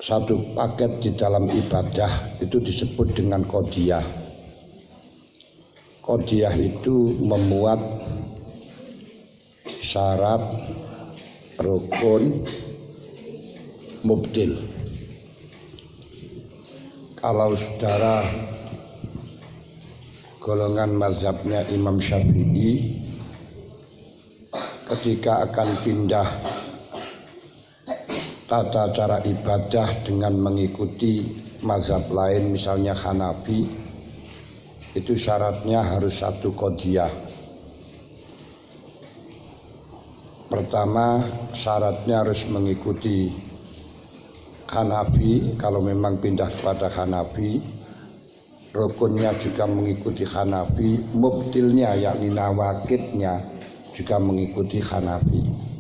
satu paket di dalam ibadah itu disebut dengan qodiyah. Qodiyah itu memuat syarat, rukun, mubtil. Kalau saudara golongan mazhabnya Imam Syafi'i ketika akan pindah tata cara ibadah dengan mengikuti mazhab lain, misalnya Hanafi, itu syaratnya harus satu qodiyah. Pertama, syaratnya harus mengikuti Hanafi, kalau memang pindah kepada Hanafi. Rukunnya juga mengikuti Hanafi, mubtilnya yakni nawakidnya juga mengikuti Hanafi.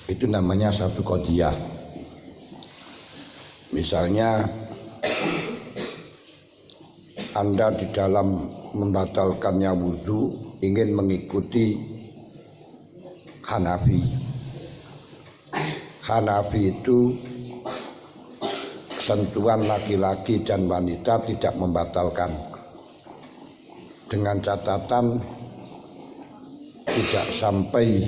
Itu namanya satu qodiyah. Misalnya Anda di dalam membatalkannya wudu ingin mengikuti Hanafi. Hanafi itu sentuhan laki-laki dan wanita tidak membatalkan, dengan catatan tidak sampai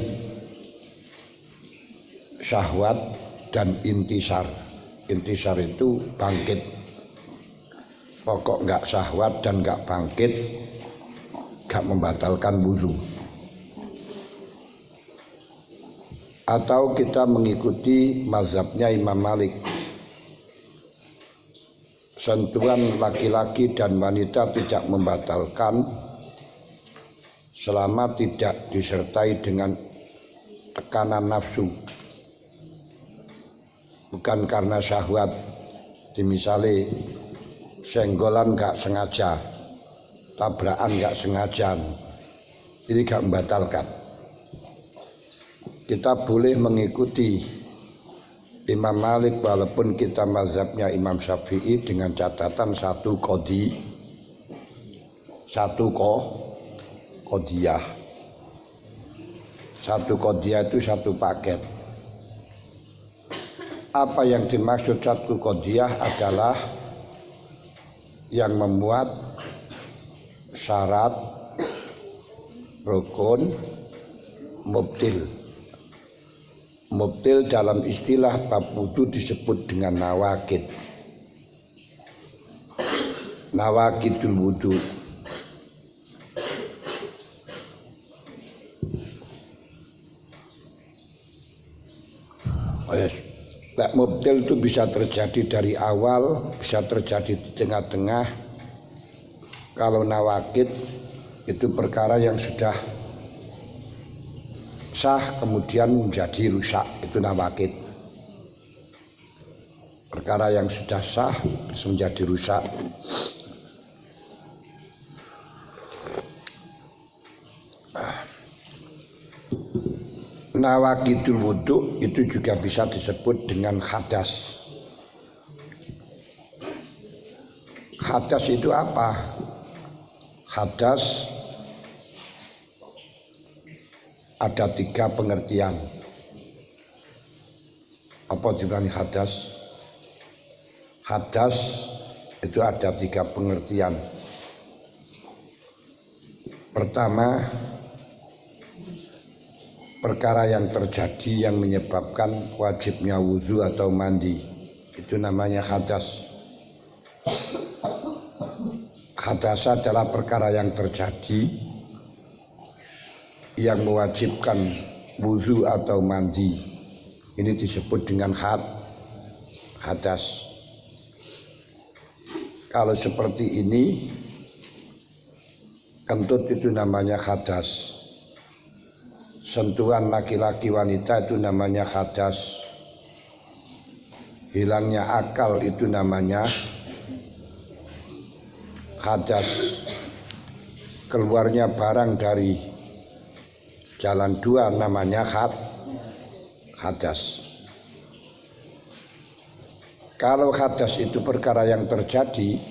syahwat dan intisar. Intisar itu bangkit. Pokok enggak syahwat dan enggak bangkit, enggak membatalkan wudu. Atau kita mengikuti mazhabnya Imam Malik. Sentuhan laki-laki dan wanita tidak membatalkan selama tidak disertai dengan tekanan nafsu. Bukan karena syahwat, misalnya senggolan gak sengaja, tabrakan gak sengaja, ini gak membatalkan. Kita boleh mengikuti Imam Malik walaupun kita mazhabnya Imam Syafi'i dengan catatan satu qodiyah. Satu qodiyah itu satu paket. Apa yang dimaksud satu qodiyah adalah yang memuat syarat, rukun, mubtil. Mubtil dalam istilah bab wudu disebut dengan nawakid. Nawakidul wudu. Mubtil itu bisa terjadi dari awal, bisa terjadi di tengah-tengah. Kalau nawakid itu perkara yang sudah sah kemudian menjadi rusak, itu nawakid. Perkara yang sudah sah menjadi rusak. Nawakidul wudu itu juga bisa disebut dengan hadas. Hadas itu apa? Hadas ada tiga pengertian. Apa dibilang hadas? Hadas itu ada tiga pengertian. Pertama, perkara yang terjadi yang menyebabkan wajibnya wudu atau mandi, itu namanya hadas. Hadas adalah perkara yang terjadi yang mewajibkan wudu atau mandi. Ini disebut dengan hadas. Kalau seperti ini, kentut itu namanya hadas. Sentuhan laki-laki wanita itu namanya hadas. Hilangnya akal itu namanya hadas. Keluarnya barang dari jalan dua namanya hadas. Kalau hadas itu perkara yang terjadi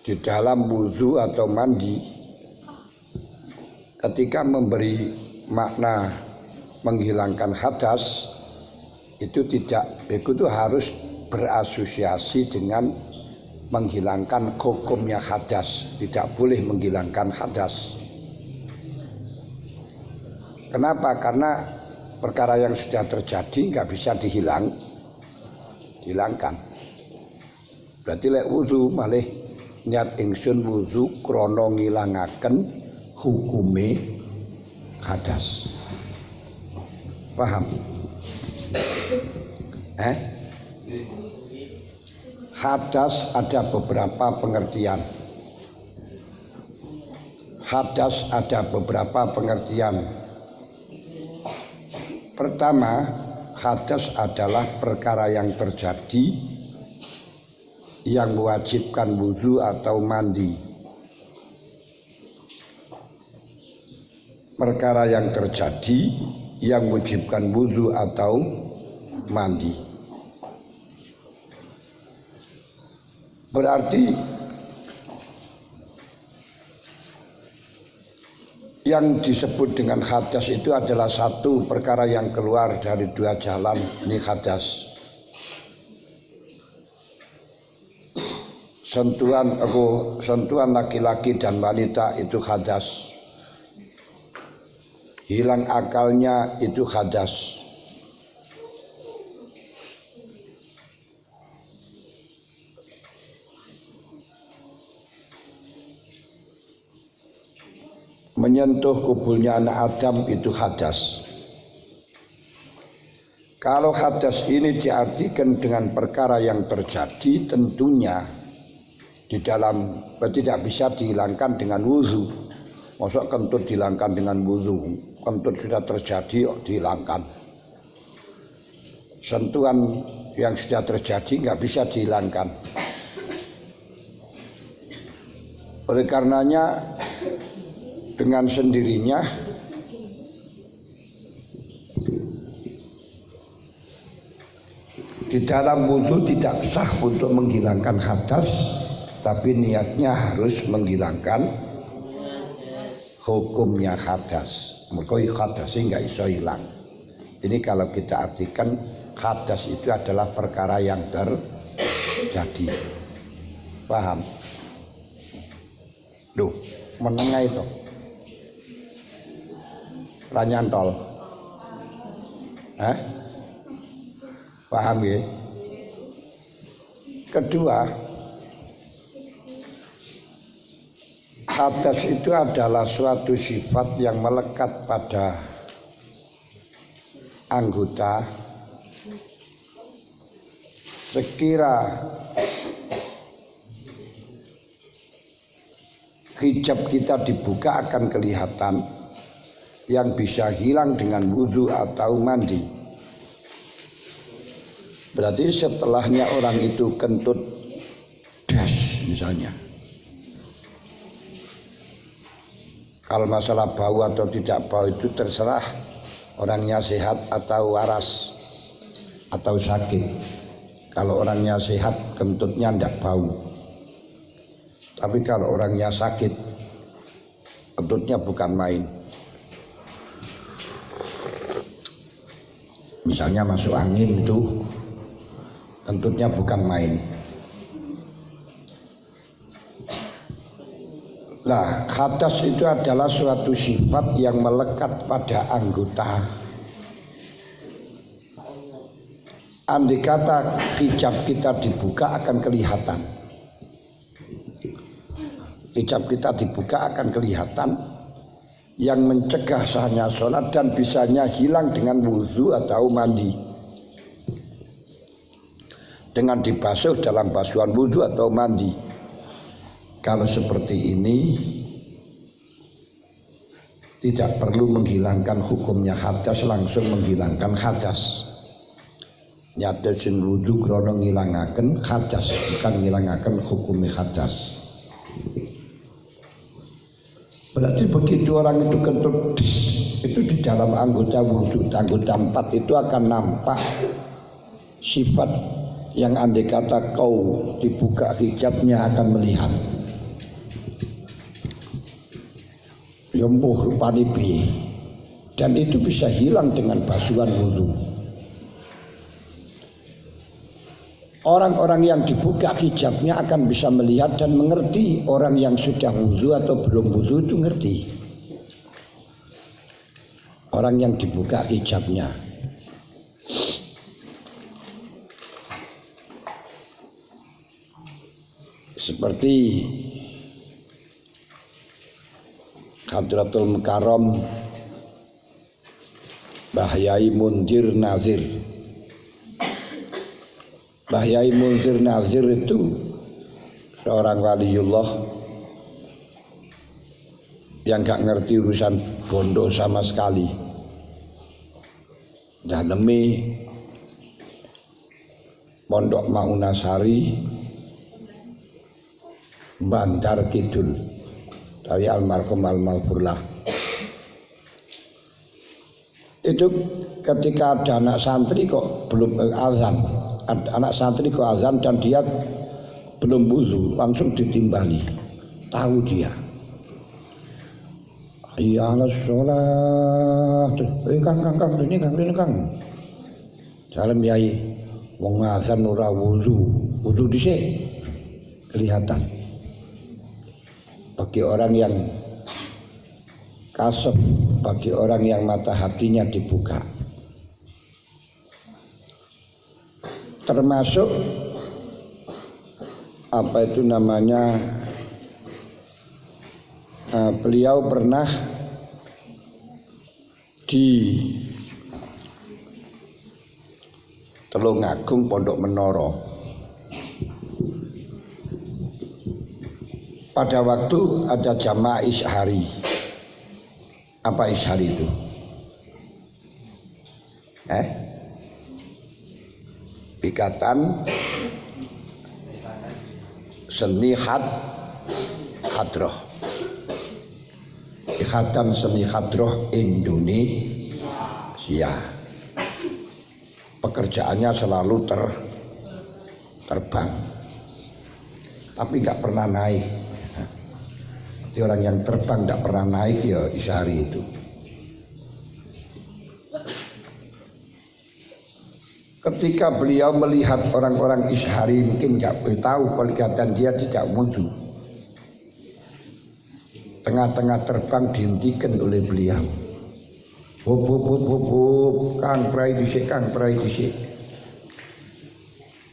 di dalam wudu atau mandi, ketika memberi makna menghilangkan hadas itu harus berasosiasi dengan menghilangkan hukumnya hadas, tidak boleh menghilangkan hadas. Kenapa? Karena perkara yang sudah terjadi nggak bisa dihilangkan. Berarti lek wudu malih niat ingsun wudu krana ngilangaken hukume hadas. Paham? Hadas ada beberapa pengertian. Pertama, hadas adalah perkara yang terjadi yang mewajibkan wudu atau mandi. Perkara yang terjadi yang mewajibkan wudu atau mandi. Berarti yang disebut dengan hadas itu adalah satu perkara yang keluar dari dua jalan, ini hadas. Sentuhan laki-laki dan wanita itu hadas. Hilang akalnya itu hadas. Menyentuh kubulnya anak Adam itu hadas. Kalau hadas ini diartikan dengan perkara yang terjadi, tentunya di dalam tidak bisa dihilangkan dengan wudu. Masa kentut dihilangkan dengan wudu? Kentut sudah terjadi dihilangkan. Sentuhan yang sudah terjadi nggak bisa dihilangkan. Oleh karenanya dengan sendirinya di dalam wudu tidak sah untuk menghilangkan hadas, tapi niatnya harus menghilangkan hukumnya hadas. Mergo hadas nggak iso hilang. Ini kalau kita artikan hadas itu adalah perkara yang terjadi. Paham? Duh, menengah itu. Ranyantol. Paham ya? Kedua, hadas itu adalah suatu sifat yang melekat pada anggota sekira hijab kita dibuka akan kelihatan yang bisa hilang dengan wudu atau mandi. Berarti setelahnya orang itu kentut das misalnya. Kalau masalah bau atau tidak bau itu terserah orangnya sehat atau waras atau sakit. Kalau orangnya sehat kentutnya tidak bau. Tapi kalau orangnya sakit kentutnya bukan main. Misalnya masuk angin itu kentutnya bukan main. Nah, hadas itu adalah suatu sifat yang melekat pada anggota. Andai kata hijab kita dibuka akan kelihatan. Hijab kita dibuka akan kelihatan yang mencegah sahnya sholat dan bisanya hilang dengan wudu atau mandi. Dengan dibasuh dalam basuhan wudu atau mandi. Kalau seperti ini tidak perlu menghilangkan hukumnya hadas, langsung menghilangkan hadas. Nyatasin wudu krono ngilangaken hadas, bukan ngilangaken hukumnya hadas. Berarti begitu orang itu kentut itu di dalam anggota wudu, anggota 4 itu akan nampak sifat yang andai kata kau dibuka hijabnya akan melihat. Yompuh rupani piye Dan itu bisa hilang dengan basuhan wudu. Orang-orang yang dibuka hijabnya akan bisa melihat dan mengerti. Orang yang sudah wudu atau belum wudu itu ngerti. Orang yang dibuka hijabnya. Seperti Hadratul Mukarram Mbah Yai Munzir Nazir. Mbah Yai Munzir Nazir itu seorang waliullah yang gak ngerti urusan bondo sama sekali. Janemi Pondok Maunasari Bandar Kidul dari almarhum Al-Malfurlah. Itu ketika ada anak santri kok belum azan, anak santri kok azan dan dia belum wudu, langsung ditimbali. Tahu dia. Hayya 'alas sholat. Kang, ini Kang. Salam Yai. Wong azan ora wudu dhisik. Kelihatan. Bagi orang yang kasep, bagi orang yang mata hatinya dibuka. Termasuk apa itu namanya, beliau pernah di Tulungagung Pondok Menoro. Pada waktu ada jamaah Isyhari. Apa Isyhari itu? Ikatan Seni Hadroh. Ikatan Seni Hadroh Indonesia. Pekerjaannya selalu terbang, tapi nggak pernah naik. Jadi orang yang terbang nggak pernah naik ya Isyhari itu. Ketika beliau melihat orang-orang Isyhari mungkin nggak tahu kelihatan dia tidak wudu. Tengah-tengah terbang dihentikan oleh beliau. Hop, Kang prai dhisik,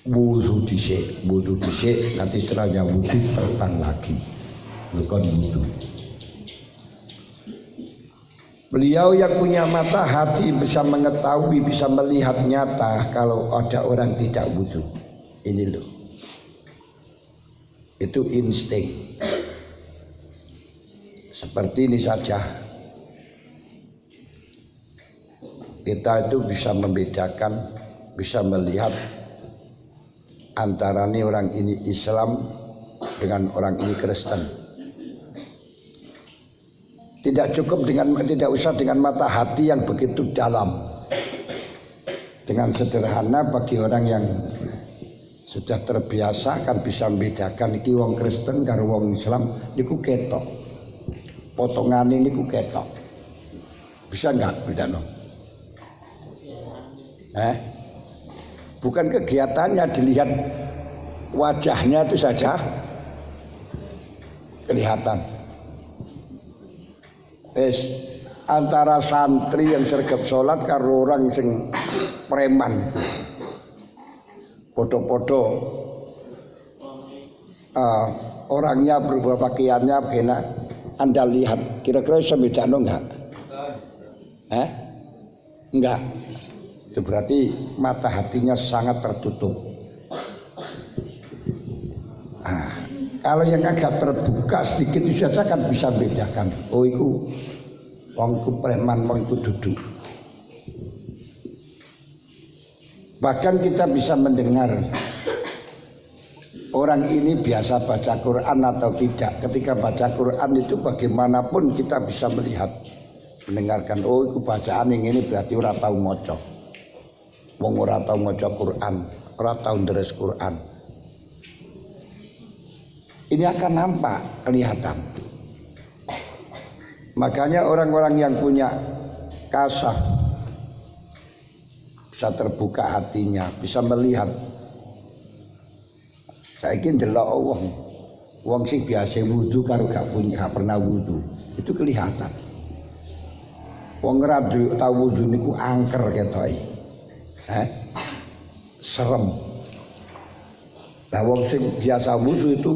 wudu dhisik, nanti setelahnya wudu terbang lagi. Bukan wudu. Beliau yang punya mata hati bisa mengetahui, bisa melihat nyata kalau ada orang tidak wudu. Ini loh. Itu insting. Seperti ini saja. Kita itu bisa membedakan, bisa melihat antara ini orang ini Islam dengan orang ini Kristen. Tidak usah dengan mata hati yang begitu dalam. Dengan sederhana bagi orang yang sudah terbiasa kan bisa membedakan iki wong Kristen karo wong Islam niku ketok. Potongane niku ketok. Bisa enggak bedano? Bukan kegiatannya, dilihat wajahnya itu saja kelihatan. Antara santri yang sergap sholat karo orang sing preman podo-podo, orangnya berubah pakaiannya begini. Anda lihat kira-kira bisa bedano enggak? Enggak. Itu berarti mata hatinya sangat tertutup. Kalau yang agak terbuka sedikit itu saja kan bisa bedakan. Oh itu wongku preman, wongku duduk. Bahkan kita bisa mendengar orang ini biasa baca Quran atau tidak. Ketika baca Quran itu bagaimanapun kita bisa melihat, mendengarkan. Oh itu bacaan yang ini berarti ora tau maca. Wong ora tau maca Quran, ora tau ndres Quran. Ini akan nampak, kelihatan. Makanya orang-orang yang punya kasaf, bisa terbuka hatinya, bisa melihat. Saiki ndelok wong sing biasa wudu karo gak pernah wudu, itu kelihatan. Wong ora tau wudu niku angker ketoke. Serem. Lah wong sing biasa wudu itu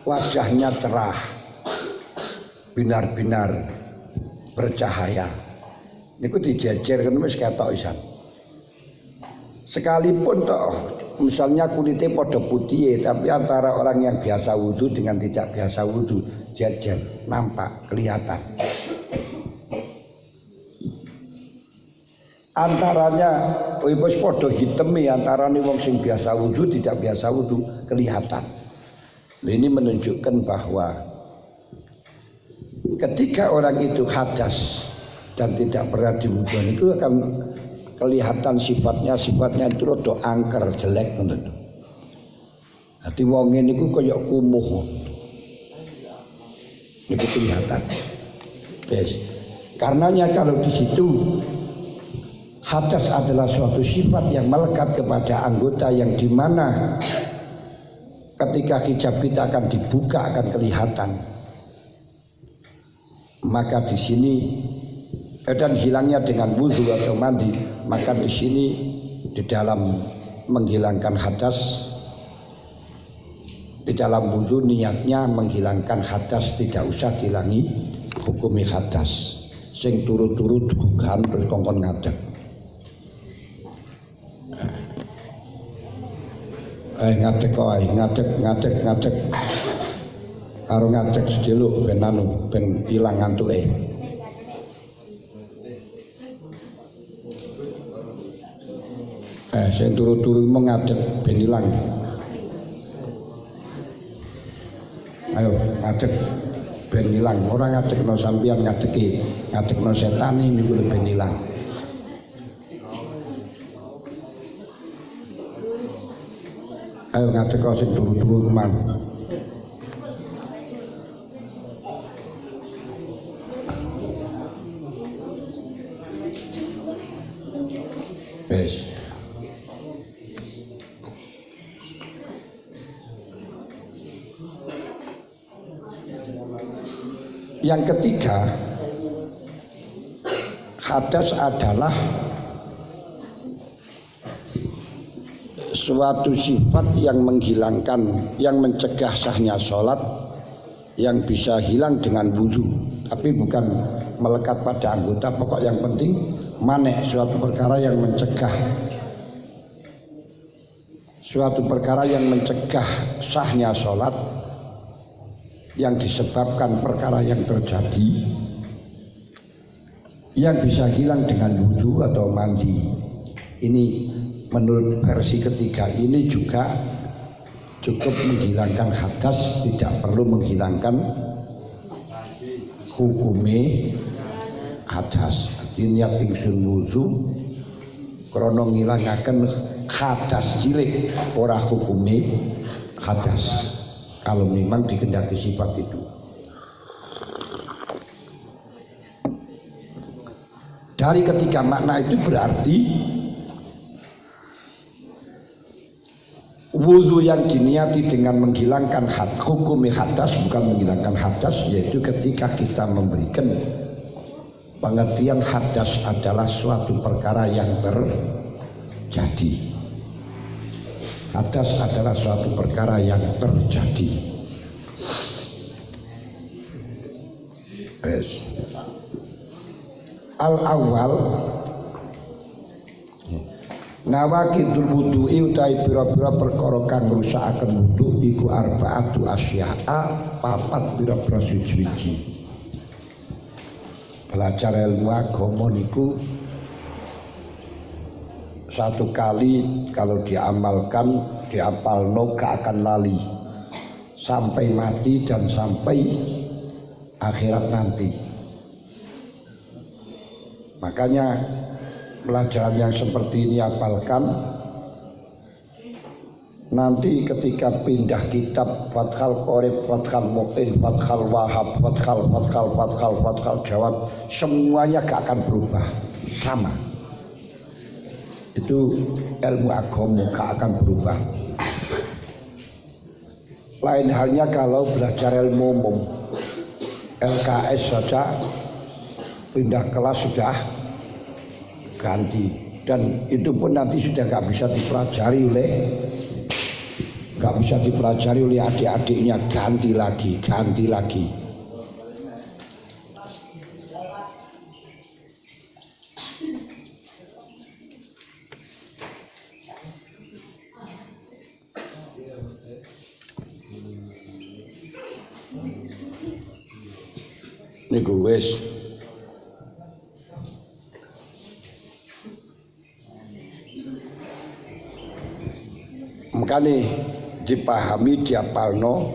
wajahnya cerah, binar-binar, bercahaya. Niku dijejer kan wis ketok isan. Sekalipun toh misalnya kulitnya pada putih, tapi antara orang yang biasa wudu dengan tidak biasa wudu jejer, nampak, kelihatan. Antaranya wis padha hiteme antarane wong sing biasa wudu tidak biasa wudu kelihatan. Ini menunjukkan bahwa ketika orang itu hadas dan tidak pernah diwudu itu akan kelihatan sifatnya itu rada angker jelek ngono. Dadi wong ngene iku kaya kumuh. Niku kelihatan. Yes. Karenanya kalau di situ hadas adalah suatu sifat yang melekat kepada anggota yang dimana ketika hijab kita akan dibuka akan kelihatan. Maka di sini dan hilangnya dengan wudu atau mandi, maka di sini di dalam menghilangkan hadas, di dalam wudu niatnya menghilangkan hadas, tidak usah dilangi hukumi hadas. Sing turu-turu dugaan terus kongkon ngadeg. Ngadeg kowe, ngadeg. Karo ngadeg sedeluk ben ben ilang ngantuke. Sing turu-turu mengadeg ben ilang. Ayo ngadeg ben ilang, ora ngadegno sampeyan ngadegno setan niku ben ilang. Ayo ngadeg kok sing turu-turu kemang. Wes. Yang ketiga, hadas adalah suatu sifat yang menghilangkan, yang mencegah sahnya sholat, yang bisa hilang dengan wudu, tapi bukan melekat pada anggota. Pokok yang penting maneh suatu perkara yang mencegah, suatu perkara yang mencegah sahnya sholat, yang disebabkan perkara yang terjadi, yang bisa hilang dengan wudu atau mandi. Ini menurut versi ketiga ini juga cukup menghilangkan hadas, tidak perlu menghilangkan hukume hadas. Jadi niat ingsun wudu krana ngilangaken hadas cilik, ora hukume hadas. Kalau memang dikehendaki sifat itu. Dari ketiga makna itu berarti wudu yang diniati dengan menghilangkan hukum hadas, bukan menghilangkan hadas, yaitu ketika kita memberikan pengertian hadas adalah suatu perkara yang terjadi. Hadas adalah suatu perkara yang terjadi. Yes. Al-awwal nawaqidul wudu'i utawi pira-pira perkara kang ngrusakaken wudu iku arba'atu asya'a, papat pira-pira suci-suci. Belajar ilmu agama niku satu kali kalau diamalkan, diapalno gak akan lali sampai mati dan sampai akhirat nanti. Makanya pelajaran yang seperti ini apalkan, Nanti ketika pindah kitab Fathal Qorib, Fathal Mu'in, Fathal Wahab, Fathal Jawab, semuanya gak akan berubah, sama. Itu ilmu agama gak akan berubah. Lain halnya kalau belajar ilmu umum, LKS saja pindah kelas sudah ganti, dan itu pun nanti sudah gak bisa dipelajari oleh adik-adiknya, ganti lagi. Niku wis makanya dipahami diapalno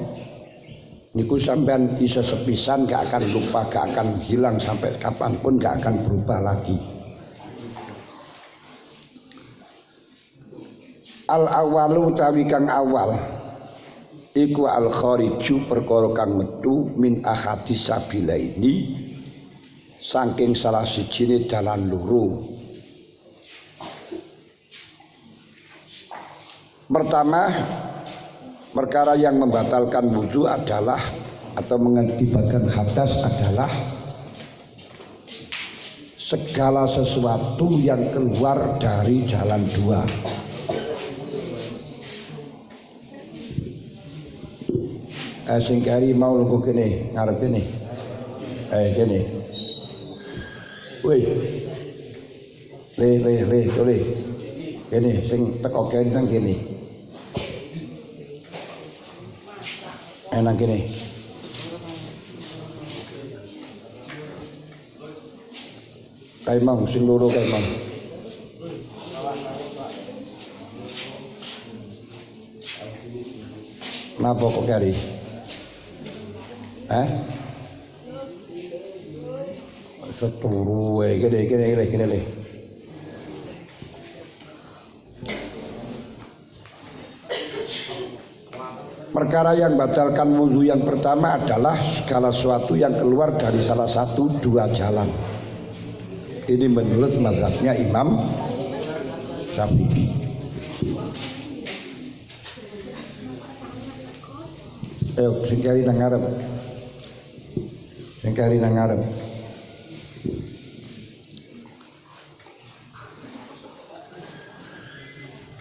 niku sampean iso sepisan gak akan lupa, gak akan hilang sampai kapanpun, gak akan berubah lagi. Al awalu utawi kang awal iku al khariju perkara kang metu min ahadis sabilaini saking salah sijine dalan loro. Pertama, perkara yang membatalkan wudu adalah atau mengakibatkan hadas adalah segala sesuatu yang keluar dari jalan dua. Sing kari mau lugu kene ngarep kene. Kene. Woi. Le. Kene sing teko kene nang kene. Nang kene. Kae mau sing loro kae mau. Napa kok kari? Seturu gini. Perkara yang batalkan wudu yang pertama adalah segala sesuatu yang keluar dari salah satu dua jalan. Ini menurut mazhabnya Imam Syafi'i. Singkari nang ngarep.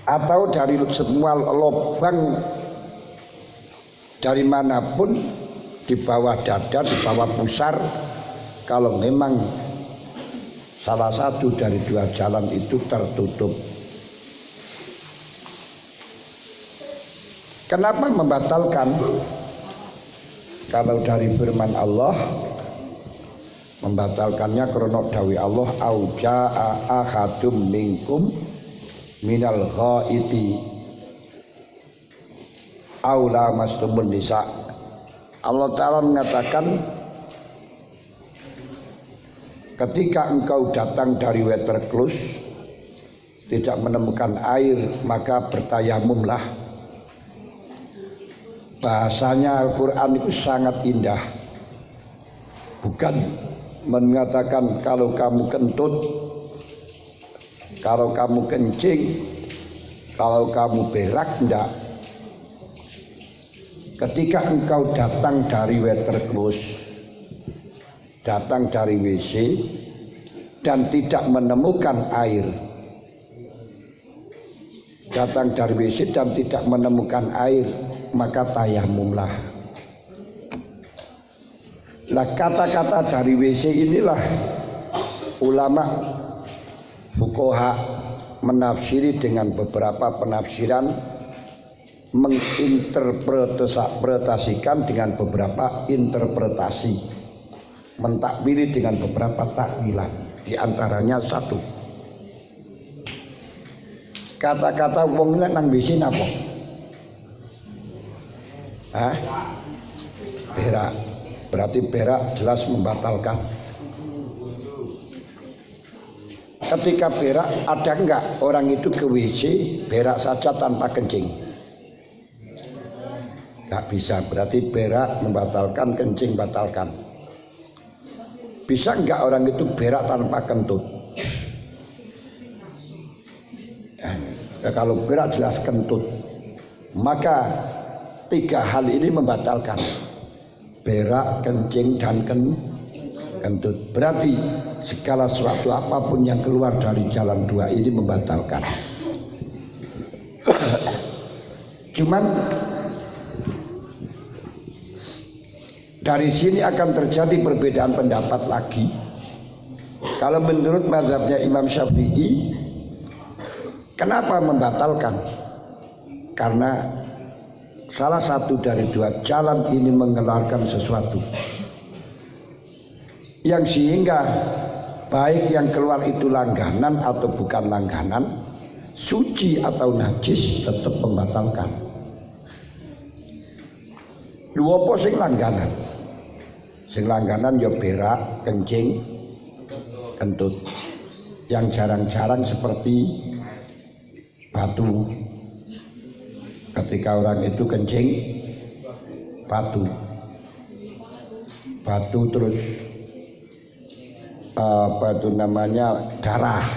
Atau dari semua lubang dari manapun, di bawah dada, di bawah pusar, kalau memang salah satu dari dua jalan itu tertutup. Kenapa membatalkan? Kalau dari firman Allah membatalkannya karena dawuh Allah auja'a ahadum minkum minal ghaiti aula mastumun nisa. Allah Ta'ala mengatakan ketika engkau datang dari waterclose tidak menemukan air maka bertayamumlah. Bahasanya Al-Quran itu sangat indah. Bukan mengatakan kalau kamu kentut, kalau kamu kencing, kalau kamu berak, enggak. Ketika engkau datang dari waterclose, datang dari WC dan tidak menemukan air, datang dari WC dan tidak menemukan air, maka tayamumlah. Nah, kata-kata dari WC inilah ulama fuqaha menafsiri dengan beberapa penafsiran, menginterpretasikan dengan beberapa interpretasi, mentakwili dengan beberapa takwilan. Di antaranya satu, kata-kata wong nang WC napa? Berak. Berarti berak jelas membatalkan. Ketika berak, ada enggak orang itu ke WC berak saja tanpa kencing? Nggak bisa, berarti berak membatalkan, kencing batalkan. Bisa nggak orang itu berak tanpa kentut? Ya, kalau berak jelas kentut, maka 3 hal ini membatalkan. Berak, kencing, dan kentut. Berarti segala sesuatu apapun yang keluar dari jalan 2 ini membatalkan. Cuman dari sini akan terjadi perbedaan pendapat lagi. Kalau menurut mazhabnya Imam Syafi'i, kenapa membatalkan? Karena salah satu dari 2 jalan ini mengeluarkan sesuatu yang sehingga baik yang keluar itu langganan atau bukan langganan, suci atau najis, tetap membatalkan. Dua apa sing langganan? Sing langganan ya berak, kencing, kentut. Yang jarang-jarang seperti batu. Ketika orang itu kencing, batu terus apa itu namanya, darah.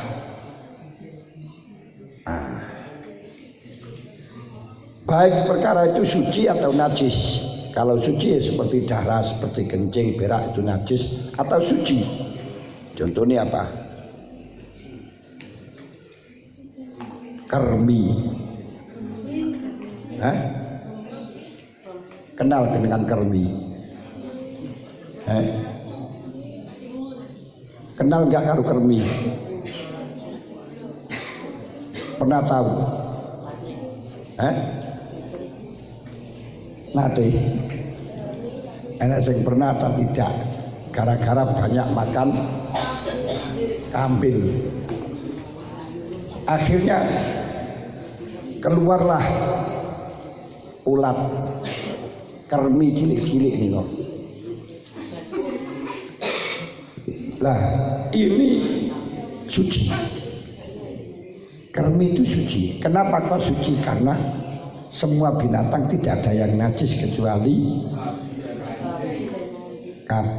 Baik perkara itu suci atau najis. Kalau suci ya seperti darah, seperti kencing, berak itu najis atau suci. Contohnya apa? Kermi. Hah? Kenal dengan kermi? Kenal nggak karo kermi? Pernah tahu? Nanti enak sing pernah atau tidak, gara-gara banyak makan kambil, akhirnya keluarlah ulat kermi cilik-cilik ini kok. Lah ini suci, kermi itu suci. Kenapa kok suci? Karena semua binatang tidak ada yang najis kecuali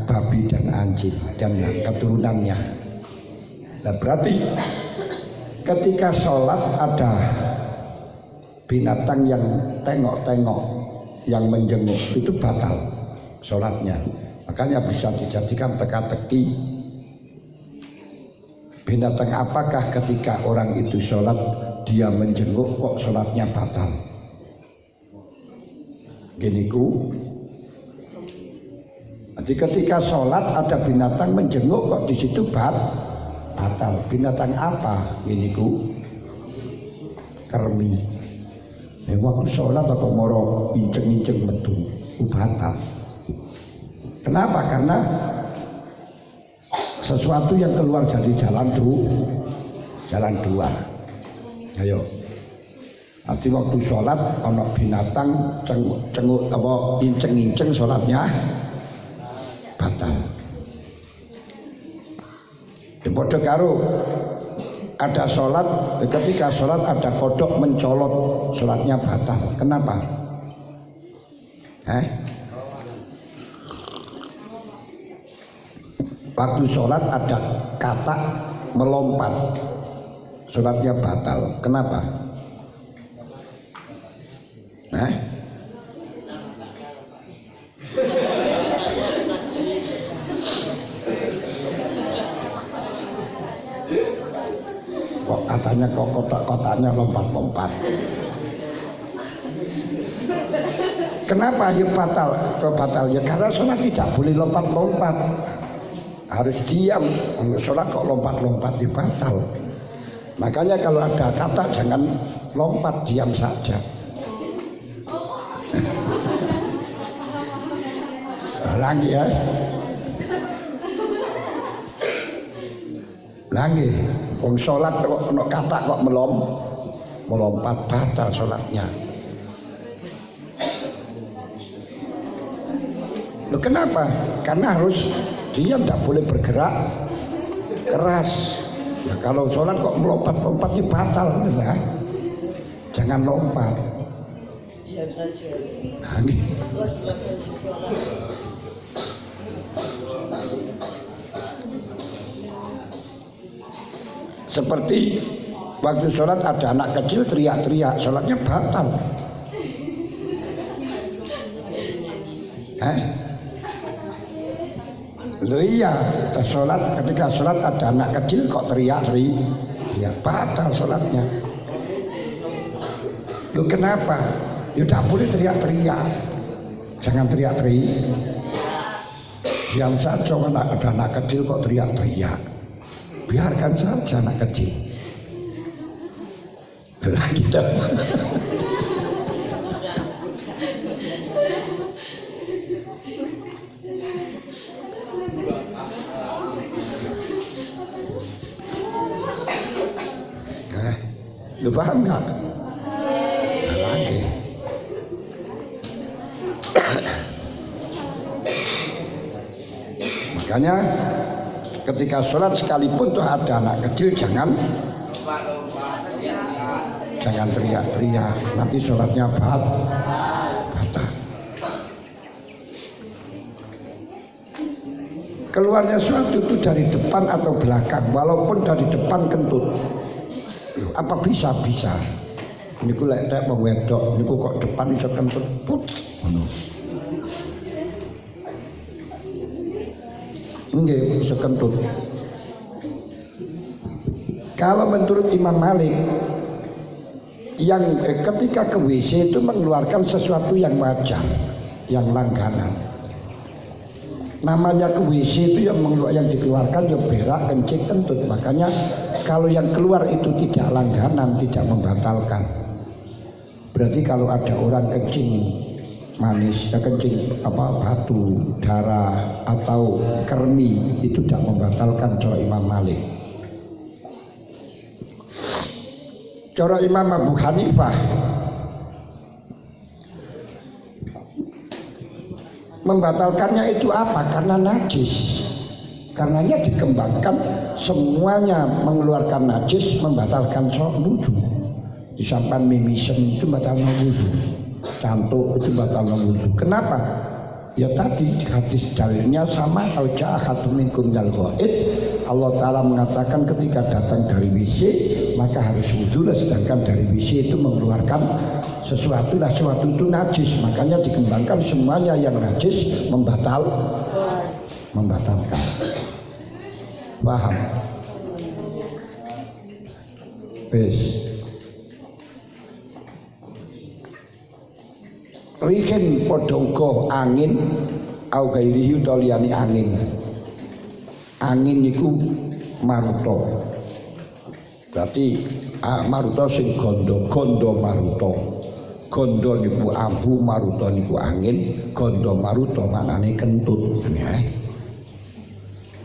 babi dan anjing dan keturunannya. Nah berarti ketika sholat ada binatang yang tengok-tengok, yang menjenguk, itu batal sholatnya. Makanya bisa dijadikan teka-teki, binatang apakah ketika orang itu sholat dia menjenguk kok sholatnya batal. Gini ku, jadi ketika sholat ada binatang menjenguk kok di situ batal. Binatang apa? Gini ku, kermi. Waktu sholat atau moro inceng-inceng metu, batal. Kenapa? Karena sesuatu yang keluar dari jalan 2. Ayo. Nanti waktu sholat ono binatang cenguk apa inceng-inceng, sholatnya batal. Padha karo ada sholat, ketika sholat ada kodok mencolot, sholatnya batal. Kenapa? Waktu sholat ada kata melompat, sholatnya batal. Kenapa? Kok katanya kok kotak-kotaknya lompat-lompat. Kenapa ya batal? Kok batal ya karena sholat tidak boleh lompat-lompat, harus diam. Sholat kok lompat-lompat ya batal. Makanya kalau ada kata jangan lompat, diam saja. Lagi ya, lagi wong sholat kok ono kata kok melompat, batal sholatnya. Loh kenapa? Karena harus diam, tidak boleh bergerak keras. Nah, kalau sholat kok melompat-lompat batal, ya. Jangan lompat. diam saja. Seperti waktu sholat ada anak kecil teriak-teriak, sholatnya batal. Loh iya, ketika sholat ada anak kecil kok teriak-teriak, ya batal sholatnya. Loh kenapa? Ya tidak boleh teriak-teriak, jangan teriak-teriak. Diam saja, ada anak kecil kok teriak-teriak, biarkan saja anak kecil. Lah gitu. Lu paham nggak? Lagi. Makanya ketika sholat sekalipun tuh ada anak kecil jangan teriak-teriak, nanti sholatnya batal. Keluarnya suatu itu dari depan atau belakang, walaupun dari depan kentut. Apa bisa? Niku lek tek wong wedok niku kok depan iso kentut put ngono. Nggih, iso kentut. Kalau menurut Imam Malik yang ketika ke WC itu mengeluarkan sesuatu yang wajar, yang langganan. Namanya ke WC itu yang dikeluarkan ya berak, kencing, kentut. Makanya kalau yang keluar itu tidak langganan, tidak membatalkan. Berarti kalau ada orang kencing manis, kencing batu, darah atau kermi itu tidak membatalkan cara Imam Malik. Cara Imam Abu Hanifah membatalkannya itu apa? Karena najis. Karenanya dikembangkan semuanya mengeluarkan najis, membatalkan wudu. Disampan mimisem itu batal wudu, cantuk itu batal wudu. Kenapa? Ya tadi hadis dalilnya sama, al-ja'ahatu minkum minal ghaid. Allah Ta'ala mengatakan ketika datang dari WC maka harus wudu, sedangkan dari WC itu mengeluarkan sesuatu itu najis. Makanya dikembangkan semuanya yang najis membatalkan. Paham? Wes. Rihin padha uga angin au gairihi liyane angin. Angin niku maruta. Berarti maruta sing gondo maruta. Gondo niku abu, maruta niku angin. Gondo maruta maknane kentut.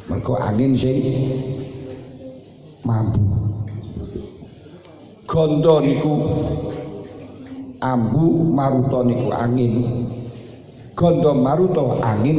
Mergo angin sing mambu. Gondo niku ambu, maruta niku angin. Gondo maruta angin